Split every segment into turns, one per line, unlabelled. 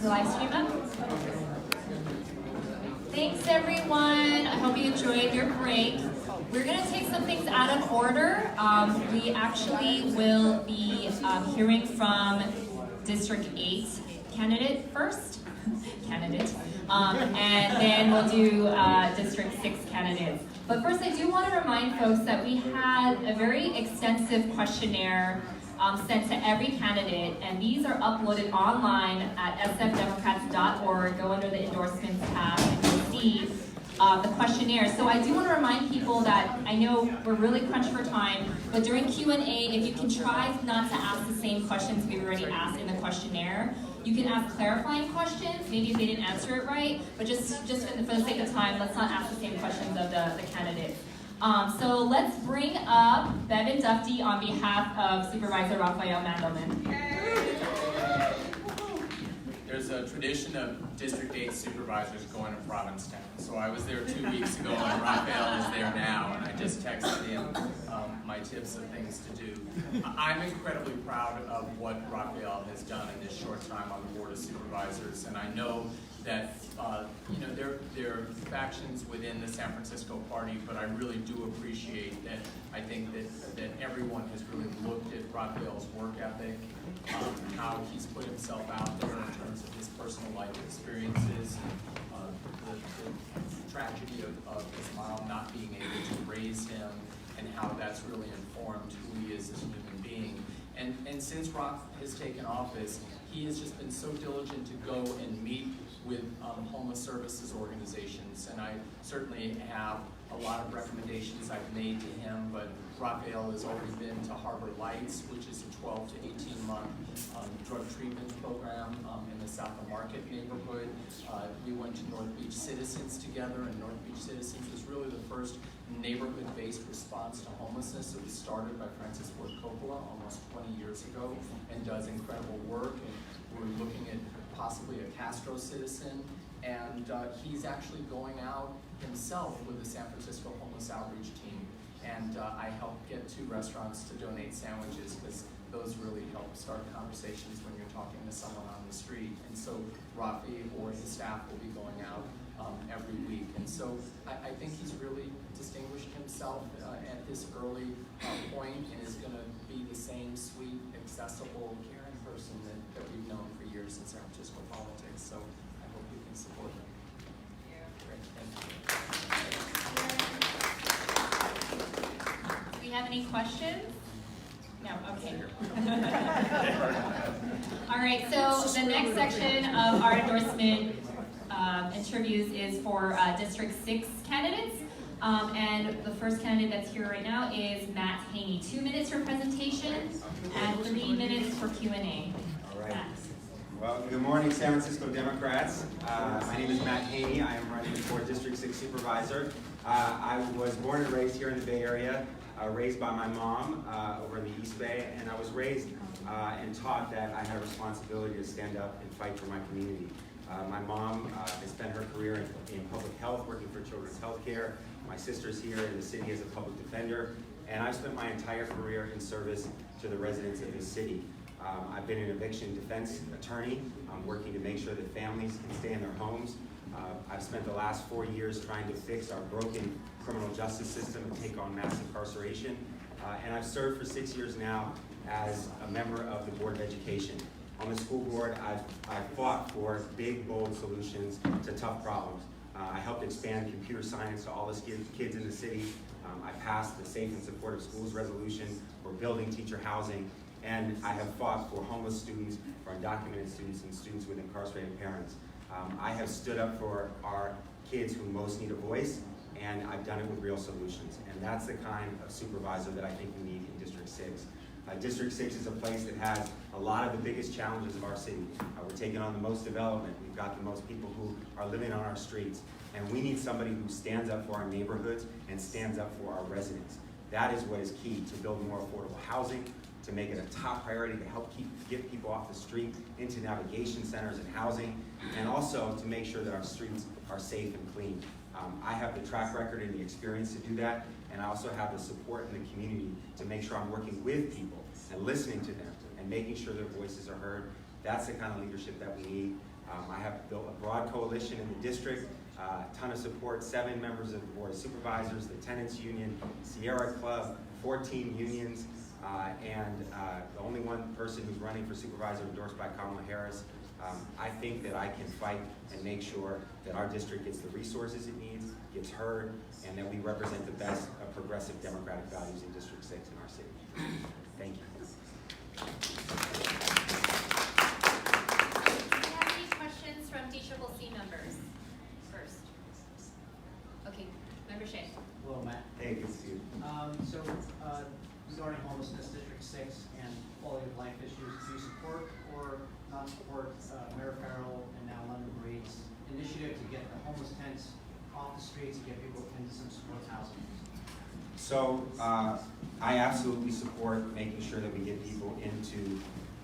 Is the live stream up? Thanks everyone. I hope you enjoyed your break. We're going to take some things out of order. We actually will be hearing from District 8 candidate first. And then we'll do District 6 candidates. But first, I do want to remind folks that we had a very extensive questionnaire sent to every candidate, and these are uploaded online at sfdemocrats.org. Go under the endorsements tab and you'll see the questionnaire. So I do want to remind people that I know we're really crunched for time, but during Q&A, if you can try not to ask the same questions we've already asked in the questionnaire. You can ask clarifying questions, maybe if they didn't answer it right, but just for the sake of time, let's not ask the same questions of the candidates. So let's bring up Bevan Dufty on behalf of Supervisor Rafael Mandelman.
There's a tradition of District 8 supervisors going to Provincetown. So I was there 2 weeks ago and Rafael is there now, and I just texted him my tips of things to do. I'm incredibly proud of what Rafael has done in this short time on the Board of Supervisors, and I know that there are factions within the San Francisco party, but I really do appreciate that. I think that everyone has really looked at Rafael's work ethic, how he's put himself out there in terms of his personal life experiences, the tragedy of his mom not being able to raise him, and how that's really informed who he is as a human being. And since Rock has taken office, he has just been so diligent to go and meet with homeless services organizations, and I certainly have a lot of recommendations I've made to him, but Rafael has already been to Harbor Lights, which is a 12 to 18 month drug treatment program in the South of Market neighborhood. We went to North Beach Citizens together, and North Beach Citizens was really the first neighborhood-based response to homelessness. It was started by Francis Ford Coppola almost 20 years ago and does incredible work. And we're looking at possibly a Castro citizen, and he's actually going out himself with the San Francisco Homeless Outreach Team. And I helped get 2 restaurants to donate sandwiches, because those really help start conversations when you're talking to someone on the street. And so Rafi or his staff will be going out every week. And so I think he's really distinguished himself at this early point, and is going to be the same sweet, accessible, caring person that we've known for years in San Francisco politics. So I hope you can support him. Great, thank you.
Do we have any questions? No, okay. All right, so the next section of our endorsement interviews is for District 6 candidates. And the first candidate that's here right now is Matt Haney. 2 minutes for presentation and 3 minutes for Q&A.
All right. Well, good morning, San Francisco Democrats. My name is Matt Haney. I am running for District 6 Supervisor. I was born and raised here in the Bay Area, raised by my mom over in the East Bay, and I was raised and taught that I had a responsibility to stand up and fight for my community. My mom has spent her career in public health, working for children's health care. My sister's here in the city as a public defender, and I've spent my entire career in service to the residents of this city. I've been an eviction defense attorney, working to make sure that families can stay in their homes. I've spent the last 4 years trying to fix our broken criminal justice system and take on mass incarceration. And I've served for 6 years now as a member of the Board of Education. On the school board, I've fought for big, bold solutions to tough problems. I helped expand computer science to all the kids in the city. I passed the Safe and Supportive Schools resolution. We're building teacher housing. And I have fought for homeless students, for undocumented students, and students with incarcerated parents. I have stood up for our kids who most need a voice, and I've done it with real solutions. And that's the kind of supervisor that I think we need in District 6. District 6 is a place that has a lot of the biggest challenges of our city. We're taking on the most development. We've got the most people who are living on our streets. And we need somebody who stands up for our neighborhoods and stands up for our residents. That is what is key to build more affordable housing, to make it a top priority to help get people off the street into navigation centers and housing, and also to make sure that our streets are safe and clean. I have the track record and the experience to do that, and I also have the support in the community to make sure I'm working with people and listening to them and making sure their voices are heard. That's the kind of leadership that we need. I have built a broad coalition in the district, a ton of support, 7 members of the Board of Supervisors, the Tenants Union, Sierra Club, 14 unions, and the only one person who's running for supervisor endorsed by Kamala Harris. I think that I can fight and make sure that our district gets the resources it needs, gets heard, and that we represent the best of progressive democratic values in District 6 in our city. Thank you.
Do you have any questions from DCCC members first? Okay, Member Shea.
Hello, Matt.
Hey, good to see you.
Regarding homelessness, District 6, and quality of life issues, do you support or not support Mayor Farrell and now London Breed's initiative to get the homeless tents off the streets and get people into some supportive housing?
So I absolutely support making sure that we get people into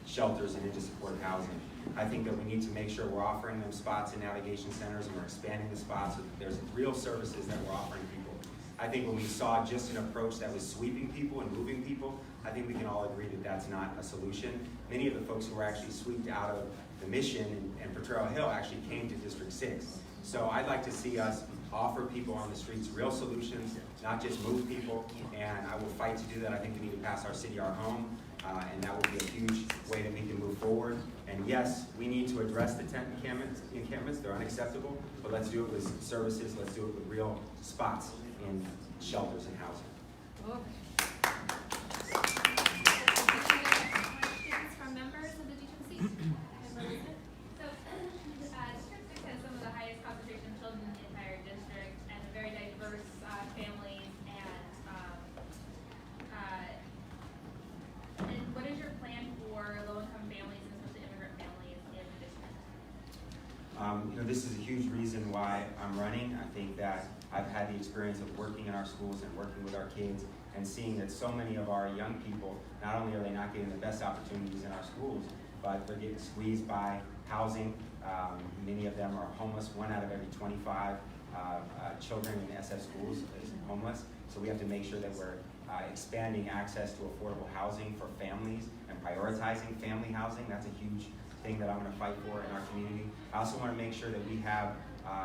shelters and into supportive housing. I think that we need to make sure we're offering them spots in navigation centers and we're expanding the spots so that there's real services that we're offering people. I think when we saw just an approach that was sweeping people and moving people, I think we can all agree that that's not a solution. Many of the folks who were actually swept out of the Mission and Potrero Hill actually came to District 6. So I'd like to see us offer people on the streets real solutions, not just move people, and I will fight to do that. I think we need to pass our city our home, and that will be a huge way that we can move forward. And yes, we need to address the tent encampments. They're unacceptable, but let's do it with services, let's do it with real spots in shelters and housing.
Questions from members of the DCCC?
So, District 6 has some of the highest concentration of children in the entire district and a very diverse families and what is your plan for low-income families and especially immigrant families in the district?
This is a huge reason why I'm running. I think that I've had the experience of working in our schools and working with our kids and seeing that so many of our young people, not only are they not getting the best opportunities in our schools, but they're getting squeezed by housing. Many of them are homeless. 1 out of every 25 children in SF schools is homeless. So we have to make sure that we're expanding access to affordable housing for families and prioritizing family housing. That's a huge thing that I'm going to fight for in our community. I also want to make sure that we have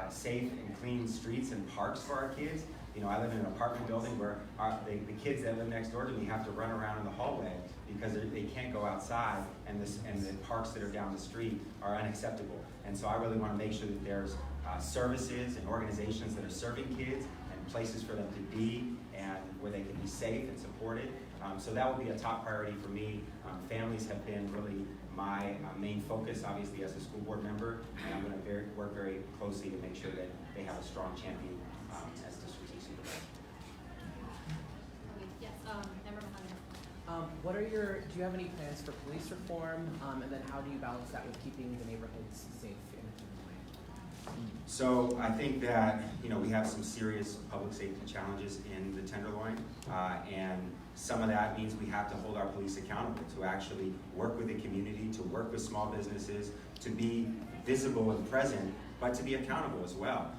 safe and clean streets and parks for our kids. I live in an apartment building where the kids that live next door to me have to run around in the hallway because they can't go outside, and the parks that are down the street are unacceptable. And so I really want to make sure that there's services and organizations that are serving kids and places for them to be and where they can be safe and supported. So that will be a top priority for me. Families have been really my main focus, obviously, as a school board member, and I'm going to work very closely to make sure that they have a strong champion as district supervisor.
Yes, Member Mohammed.
Do you have any plans for police reform, and then how do you balance that with keeping the neighborhoods safe in a given way?
So I think that we have some serious public safety challenges in the Tenderloin, and some of that means we have to hold our police accountable to actually work with the community, to work with small businesses, to be visible and present, but to be accountable as well.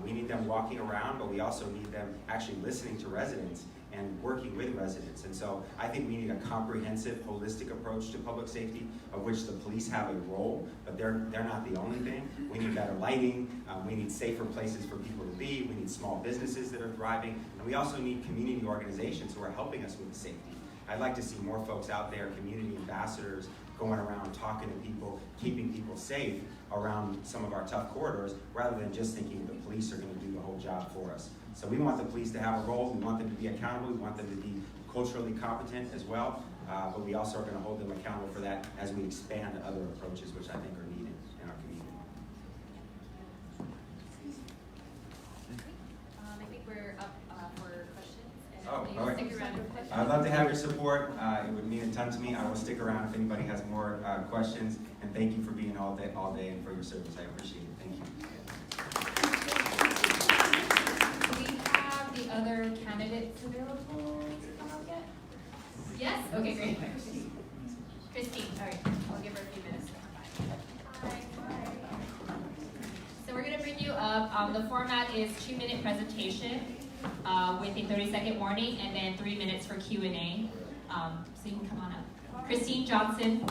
We need them walking around, but we also need them actually listening to residents and working with residents. And so I think we need a comprehensive, holistic approach to public safety, of which the police have a role, but they're not the only thing. We need better lighting, we need safer places for people to be, we need small businesses that are thriving, and we also need community organizations who are helping us with the safety. I'd like to see more folks out there, community ambassadors, going around talking to people, keeping people safe around some of our tough corridors, rather than just thinking the police are going to do the whole job for us. So we want the police to have a role, we want them to be accountable, we want them to be culturally competent as well, but we also are going to hold them accountable for that as we expand to other approaches which I think are needed in our community.
I think we're up for questions. And
Oh,
please
all right.
stick around for questions.
I'd love to have your support. It would mean a ton to me. I will stick around if anybody has more questions, and thank you for being all day and for your service. I appreciate it. Thank you.
Do we have the other candidates available to come up yet? Yes? Okay, great. Christine, all right, I'll give her a few minutes to come by. So we're going to bring you up. The format is 2-minute presentation with a 30-second warning, and then 3 minutes for Q&A. So you can come on up. Christine Johnson.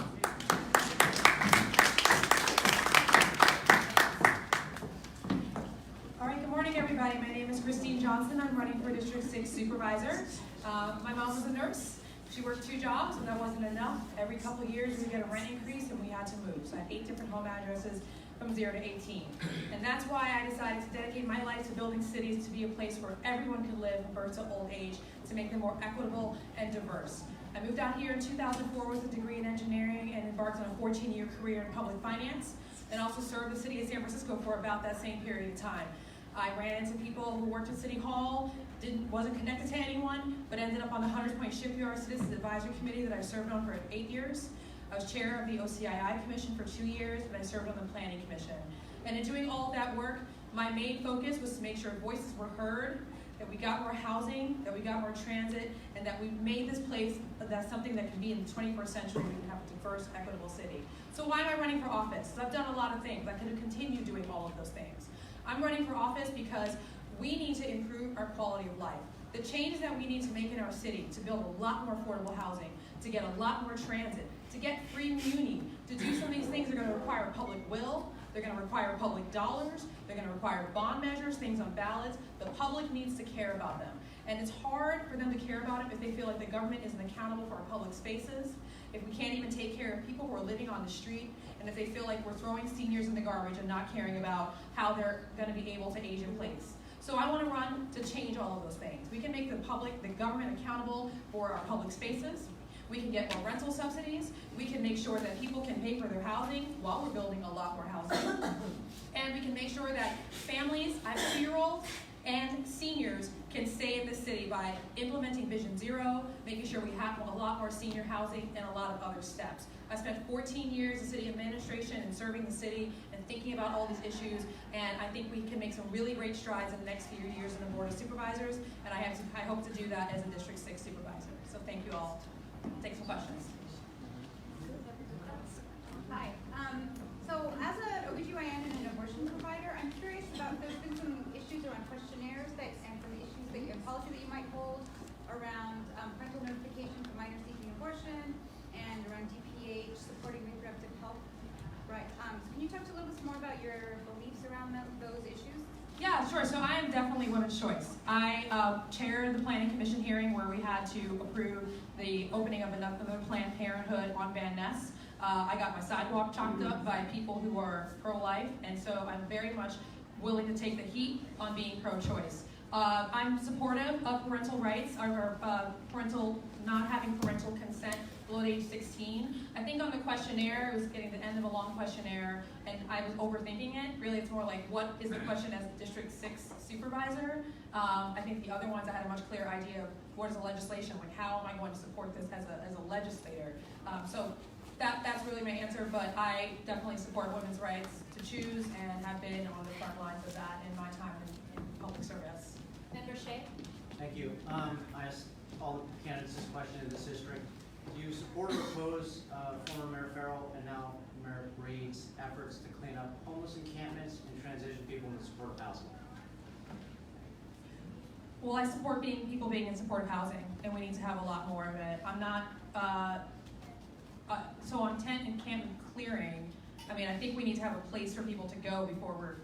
supervisor. My mom was a nurse. She worked 2 jobs, and that wasn't enough. Every couple of years, we get a rent increase, and we had to move. So I had 8 different home addresses from 0 to 18. And that's why I decided to dedicate my life to building cities to be a place where everyone could live from birth to old age, to make them more equitable and diverse. I moved out here in 2004 with a degree in engineering and embarked on a 14-year career in public finance, and also served the city of San Francisco for about that same period of time. I ran into people who worked at City Hall, wasn't connected to anyone, but ended up on the Hunters Point Shipyard Citizens Advisory Committee that I served on for 8 years. I was chair of the OCII Commission for 2 years, and I served on the Planning Commission. And in doing all of that work, my main focus was to make sure voices were heard, that we got more housing, that we got more transit, and that we made this place that's something that can be in the 21st century. We can have a diverse, equitable city. So why am I running for office? I've done a lot of things. I could have continued doing all of those things. I'm running for office because we need to improve our quality of life. The changes that we need to make in our city to build a lot more affordable housing, to get a lot more transit, to get free muni, to do some of these things are going to require public will, they're going to require public dollars, they're going to require bond measures, things on ballots. The public needs to care about them. And it's hard for them to care about it if they feel like the government isn't accountable for our public spaces, if we can't even take care of people who are living on the street, and if they feel like we're throwing seniors in the garbage and not caring about how they're going to be able to age in place. So I want to run to change all of those things. We can make the government accountable for our public spaces. We can get more rental subsidies. We can make sure that people can pay for their housing while we're building a lot more housing. And we can make sure that families, I have 2-year-olds, and seniors can stay in the city by implementing Vision Zero, making sure we have a lot more senior housing, and a lot of other steps. I spent 14 years in city administration and serving the city and thinking about all these issues, and I think we can make some really great strides in the next few years in the Board of Supervisors, and I hope to do that as a District 6 supervisor. So thank you all. Take some questions.
Hi. So as an OBGYN and an abortion provider, I'm curious about, there's been some issues around questionnaires and some issues that policy that you might hold around parental notification for minors seeking abortion and around DPH supporting reproductive health. Right. So can you talk a little bit more about your beliefs around those issues?
Yeah, sure. So I am definitely women's choice. I chaired the Planning Commission hearing where we had to approve the opening of another Planned Parenthood on Van Ness. I got my sidewalk chopped up by people who are pro-life, and so I'm very much willing to take the heat on being pro-choice. I'm supportive of parental rights, or not having parental consent below age 16. I think on the questionnaire, it was getting the end of a long questionnaire, and I was overthinking it. Really, it's more like, what is the question as a District 6 supervisor? I think the other ones, I had a much clearer idea of what is the legislation, like how am I going to support this as a legislator? So that's really my answer, but I definitely support women's rights to choose and have been on the front lines of that in my time in public service.
Member Shea?
Thank you. I asked all the candidates this question in this district. Do you support or oppose former Mayor Farrell and now Mayor Reed's efforts to clean up homeless encampments and transition people into supportive housing?
Well, I support people being in supportive housing, and we need to have a lot more of it. I'm not, so on tent and encampment clearing, I mean, I think we need to have a place for people to go before we're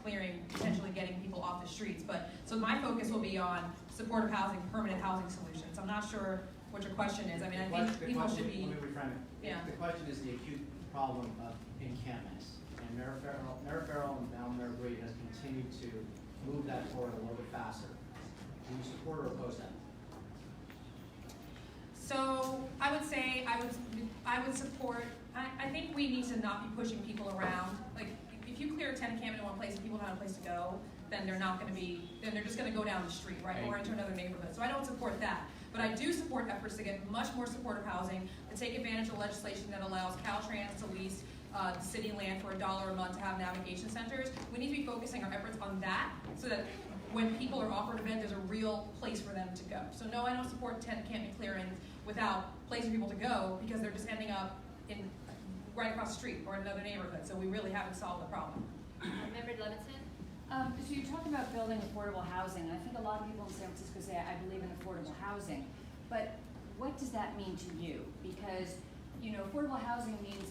clearing, potentially getting people off the streets. But so my focus will be on supportive housing, permanent housing solutions. I'm not sure what your question is. I mean, I think people should be.
Let me reframe it.
Yeah.
The question is the acute problem of encampments. And Mayor Farrell and now Mayor Reed has continued to move that forward a little bit faster. Do you support or oppose that?
So I would say I would support. I think we need to not be pushing people around. Like, if you clear a tent encampment in one place and people don't have a place to go, then they're not going to be. Then they're just going to go down the street, right, or into another neighborhood. So I don't support that. But I do support efforts to get much more supportive housing, to take advantage of legislation that allows Caltrans to lease city land for $1 a month to have navigation centers. We need to be focusing our efforts on that, so that when people are offered a bed, there's a real place for them to go. So no, I don't support tent encampment clearings without places for people to go, because they're just ending up in right across the street or in another neighborhood. So we really haven't solved the problem.
Member Levinson?
So you're talking about building affordable housing, and I think a lot of people in San Francisco say, I believe in affordable housing. But what does that mean to you? Because, affordable housing means,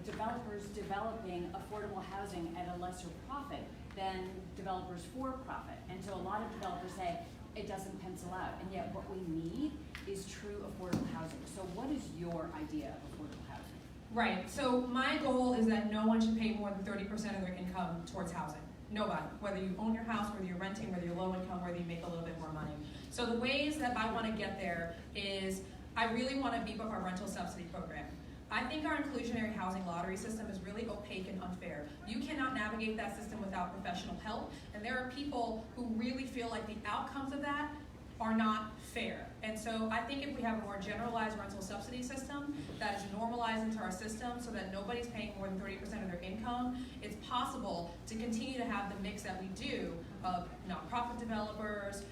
developers developing affordable housing at a lesser profit than developers for profit. And so a lot of developers say, it doesn't pencil out. And yet what we need is true affordable housing. So what is your idea of affordable housing?
Right, so my goal is that no one should pay more than 30% of their income towards housing. Nobody, whether you own your house, whether you're renting, whether you're low income, whether you make a little bit more money. So the ways that I want to get there is I really want to beef up our rental subsidy program. I think our inclusionary housing lottery system is really opaque and unfair. You cannot navigate that system without professional help, and there are people who really feel like the outcomes of that are not fair. And so I think if we have a more generalized rental subsidy system that is normalized into our system so that nobody's paying more than 30% of their income, it's possible to continue to have the mix that we do of nonprofit developers,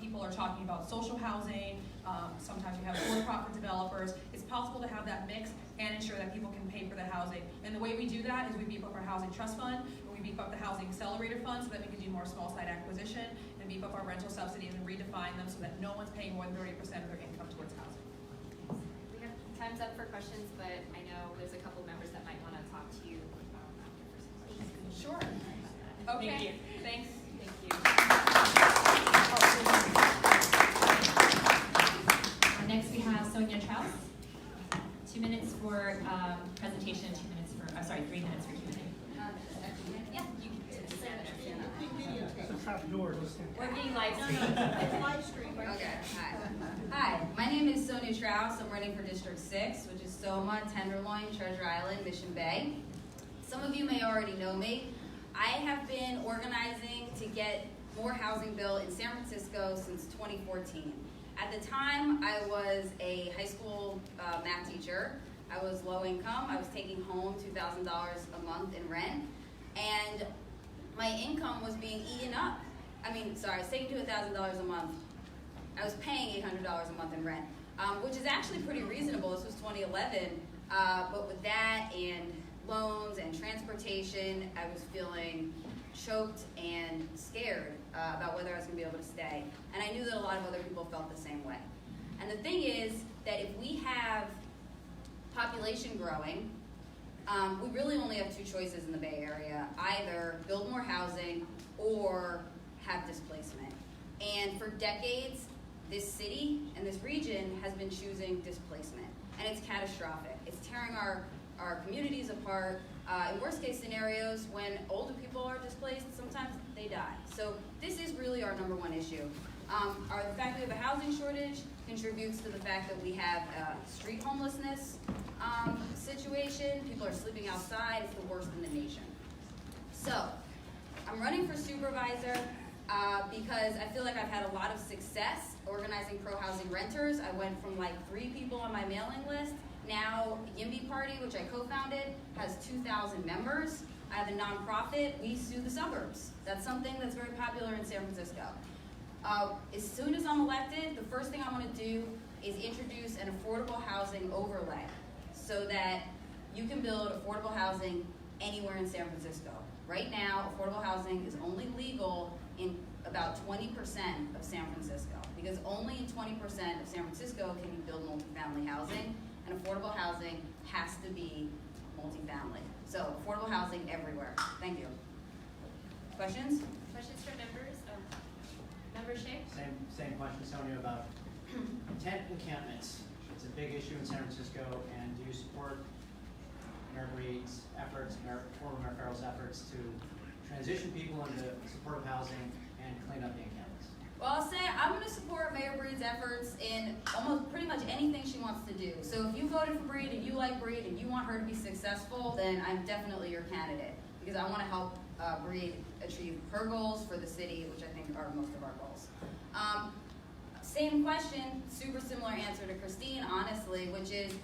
people are talking about social housing, sometimes you have for-profit developers. It's possible to have that mix and ensure that people can pay for the housing. And the way we do that is we beef up our housing trust fund, and we beef up the housing accelerator fund so that we can do more small site acquisition, and beef up our rental subsidies and redefine them so that no one's paying more than 30% of their income towards housing.
We have time's up for questions, but I know there's a couple members that might want to talk to you after for some questions.
Sure. Okay. Thanks.
Thank you.
Next we have Sonia Traus. 2 minutes for presentation, 2 minutes for, 3 minutes for Q&A.
Yeah, you can stand there.
It's a trap door.
We're being live streamed.
It's live stream. Okay, hi. Hi, my name is Sonia Traus. I'm running for District 6, which is Soma, Tenderloin, Treasure Island, Mission Bay. Some of you may already know me. I have been organizing to get more housing built in San Francisco since 2014. At the time, I was a high school math teacher. I was low income. I was taking home $2,000 a month in rent, and my income was being eaten up. I was taking $1,000 a month. I was paying $800 a month in rent, which is actually pretty reasonable. This was 2011, but with that and loans and transportation, I was feeling choked and scared about whether I was going to be able to stay. And I knew that a lot of other people felt the same way. And the thing is that if we have population growing, we really only have two choices in the Bay Area: either build more housing or have displacement. And for decades, this city and this region has been choosing displacement. And it's catastrophic. It's tearing our communities apart. In worst case scenarios, when older people are displaced, sometimes they die. So this is really our number one issue. The fact that we have a housing shortage contributes to the fact that we have a street homelessness situation. People are sleeping outside. It's the worst in the nation. So I'm running for supervisor because I feel like I've had a lot of success organizing pro-housing renters. I went from like 3 people on my mailing list. Now, YIMBY Party, which I co-founded, has 2,000 members. I have a nonprofit. We sue the suburbs. That's something that's very popular in San Francisco. As soon as I'm elected, the first thing I want to do is introduce an affordable housing overlay so that you can build affordable housing anywhere in San Francisco. Right now, affordable housing is only legal in about 20% of San Francisco, because only in 20% of San Francisco can you build multifamily housing. And affordable housing has to be multifamily. So affordable housing everywhere. Thank you. Questions?
Questions from members? Member Shea?
Same question, Sonia, about tent encampments. It's a big issue in San Francisco, and do you support Mayor Breed's efforts, former Mayor Farrell's efforts to transition people into supportive housing and clean up the encampments?
Well, I'll say I'm going to support Mayor Breed's efforts in almost pretty much anything she wants to do. So if you voted for Breed and you like Breed and you want her to be successful, then I'm definitely your candidate, because I want to help Breed achieve her goals for the city, which I think are most of our goals. Same question, super similar answer to Christine, honestly, which is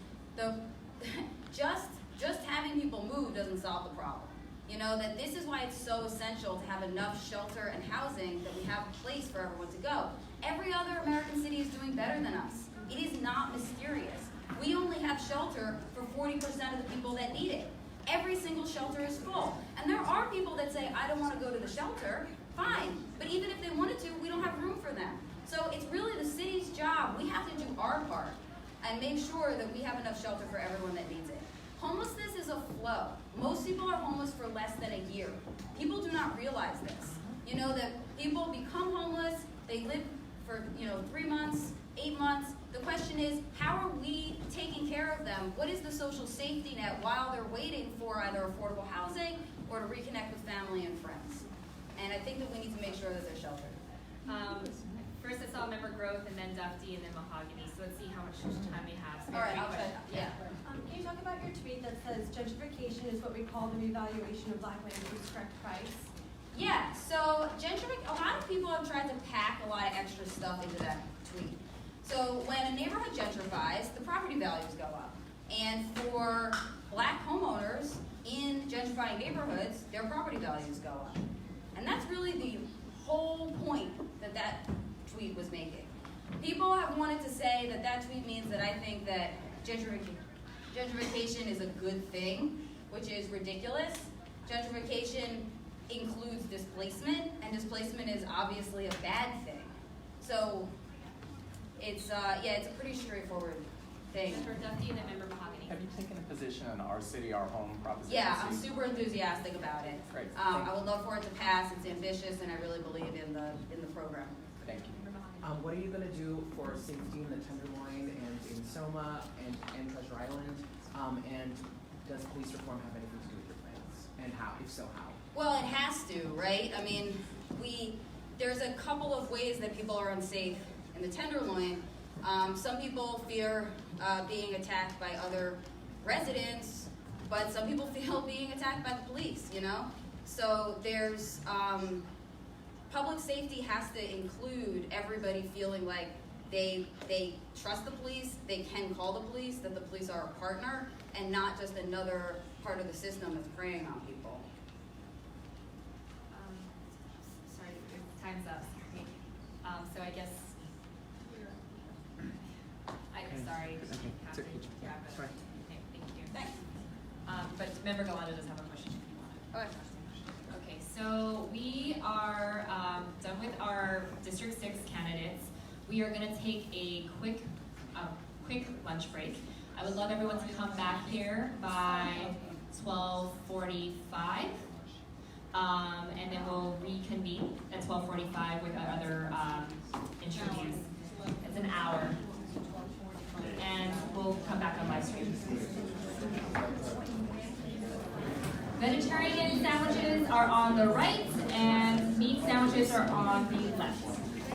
just having people move doesn't solve the problem. You know, that this is why it's so essential to have enough shelter and housing, that we have a place for everyone to go. Every other American city is doing better than us. It is not mysterious. We only have shelter for 40% of the people that need it. Every single shelter is full. And there are people that say, I don't want to go to the shelter. Fine. But even if they wanted to, we don't have room for them. So it's really the city's job. We have to do our part and make sure that we have enough shelter for everyone that needs it. Homelessness is a flow. Most people are homeless for less than a year. People do not realize this. You know that people become homeless, they live for 3 months, 8 months. The question is, how are we taking care of them? What is the social safety net while they're waiting for either affordable housing or to reconnect with family and friends? And I think that we need to make sure that they're sheltered.
First I saw member Growth and then Dufty and then Mahogany, so let's see how much time we have. So
All right,
very
I'll
quick.
try. Yeah.
Can you talk about your tweet that says gentrification is what we call the revaluation of black land at its correct price?
Yeah, so a lot of people have tried to pack a lot of extra stuff into that tweet. So when a neighborhood gentrifies, the property values go up. And for black homeowners in gentrifying neighborhoods, their property values go up. And that's really the whole point that tweet was making. People have wanted to say that tweet means that I think that gentrification is a good thing, which is ridiculous. Gentrification includes displacement, and displacement is obviously a bad thing. So it's a pretty straightforward thing.
Member Dufty and then member Mahogany.
Have you taken a position on our city, our home proposition?
Yeah, I'm super enthusiastic about it.
Great.
I would love for it to pass. It's ambitious, and I really believe in the program.
Thank you.
What are you going to do for safety in the Tenderloin and in Soma and Treasure Island? And does police reform have anything to do with your plans? And how? If so, how?
Well, it has to, right? I mean, there's a couple of ways that people are unsafe in the Tenderloin. Some people fear being attacked by other residents, but some people feel being attacked by the police, So there's, public safety has to include everybody feeling like they trust the police, they can call the police, that the police are a partner, and not just another part of the system that's preying on people.
Sorry, time's up. So I guess. Sorry. Catherine. Yeah, but,
Sorry.
okay, thank you.
Thanks.
But member Galando does have a question if you want.
Okay.
Okay, so we are done with our District 6 candidates. We are going to take a quick lunch break. I would love everyone to come back here by 12:45, and then we'll reconvene at 12:45 with our other interviews. It's an hour, and we'll come back on live stream. Vegetarian sandwiches are on the right, and meat sandwiches are on the left.